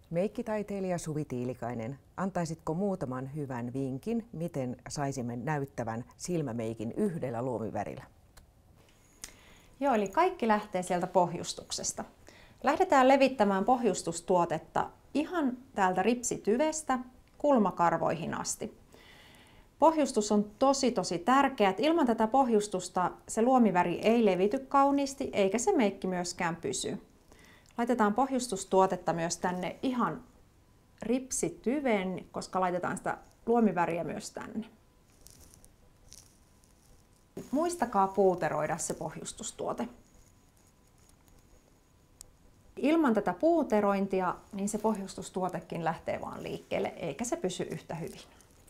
Meikkitaiteilija Suvi Tiilikainen, antaisitko muutaman hyvän vinkin, miten saisimme näyttävän silmämeikin yhdellä luomivärillä? Joo, eli kaikki lähtee sieltä pohjustuksesta. Lähdetään levittämään pohjustustuotetta ihan täältä ripsityvestä kulmakarvoihin asti. Pohjustus on tosi tärkeä. Ilman tätä pohjustusta se luomiväri ei levity kauniisti eikä se meikki myöskään pysy. Laitetaan pohjustustuotetta myös tänne ihan ripsityveen, koska laitetaan sitä luomiväriä myös tänne. Muistakaa puuteroida se pohjustustuote. Ilman tätä puuterointia niin se pohjustustuotekin lähtee vaan liikkeelle eikä se pysy yhtä hyvin.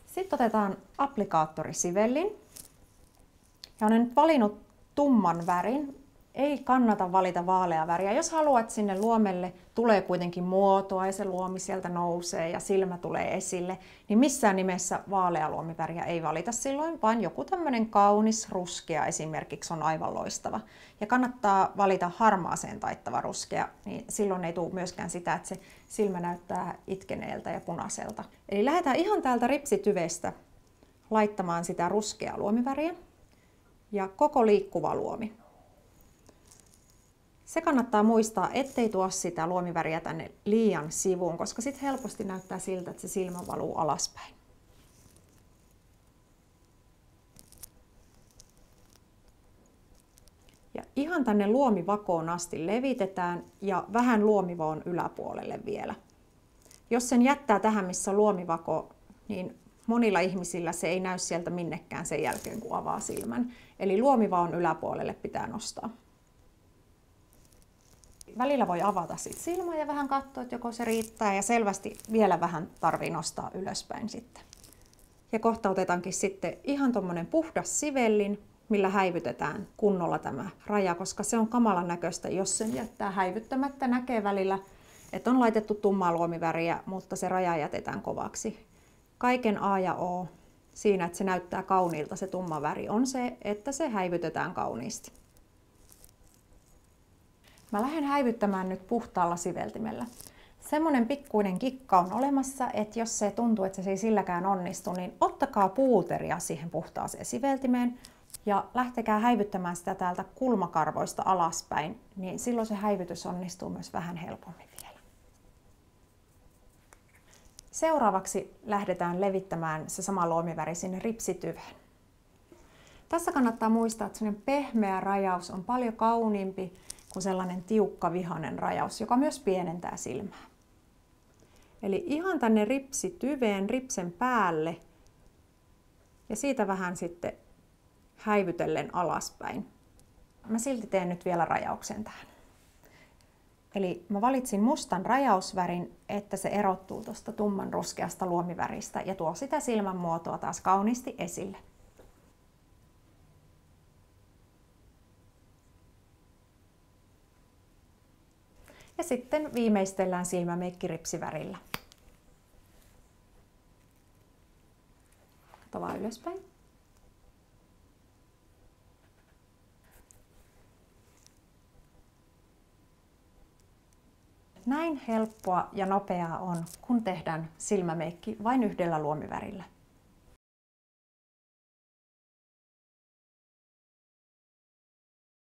Sitten otetaan applikaattorisivellin. Ja olen nyt valinnut tumman värin. Ei kannata valita vaaleaa väriä. Jos haluat, että sinne luomelle tulee kuitenkin muotoa ja se luomi sieltä nousee ja silmä tulee esille, niin missään nimessä vaalea luomiväriä ei valita silloin, vaan joku tämmöinen kaunis ruskea esimerkiksi on aivan loistava. Ja kannattaa valita harmaaseen taittava ruskea, niin silloin ei tule myöskään sitä, että se silmä näyttää itkeneeltä ja punaiselta. Eli lähdetään ihan täältä ripsityvestä laittamaan sitä ruskeaa luomiväriä ja koko liikkuva luomi. Se kannattaa muistaa, ettei tuo sitä luomiväriä tänne liian sivuun, koska sitten helposti näyttää siltä, että se silmä valuu alaspäin. Ja ihan tänne luomivakoon asti levitetään ja vähän luomivaon yläpuolelle vielä. Jos sen jättää tähän, missä on luomivako, niin monilla ihmisillä se ei näy sieltä minnekään sen jälkeen, kun avaa silmän. Eli luomivaon yläpuolelle pitää nostaa. Välillä voi avata sit silmää ja vähän katsoa, että joko se riittää ja selvästi vielä vähän tarvii nostaa ylöspäin sitten. Ja kohta otetaankin sitten ihan tommonen puhdas sivellin, millä häivytetään kunnolla tämä raja, koska se on kamalan näköistä, jos sen jättää häivyttämättä. Näkee välillä, että on laitettu tummaa luomiväriä, mutta se raja jätetään kovaksi. Kaiken A ja O siinä, että se näyttää kauniilta se tumma väri, on se, että se häivytetään kauniisti. Mä lähden häivyttämään nyt puhtaalla siveltimellä. Semmonen pikkuinen kikka on olemassa, että jos se tuntuu, että se ei silläkään onnistu, niin ottakaa puuteria siihen puhtaaseen siveltimeen ja lähtekää häivyttämään sitä täältä kulmakarvoista alaspäin, niin silloin se häivytys onnistuu myös vähän helpommin vielä. Seuraavaksi lähdetään levittämään se sama luomiväri sinne ripsityveen. Tässä kannattaa muistaa, että sellainen pehmeä rajaus on paljon kauniimpi kuin sellainen tiukka vihainen rajaus, joka myös pienentää silmää. Eli ihan tänne ripsityveen, ripsen päälle ja siitä vähän sitten häivytellen alaspäin. Mä silti teen nyt vielä rajauksen tähän. Eli mä valitsin mustan rajausvärin, että se erottuu tuosta tumman ruskeasta luomiväristä ja tuo sitä silmän muotoa taas kauniisti esille. Ja sitten viimeistellään silmämeikki ripsivärillä. Kato vaan ylöspäin. Näin helppoa ja nopeaa on, kun tehdään silmämeikki vain yhdellä luomivärillä.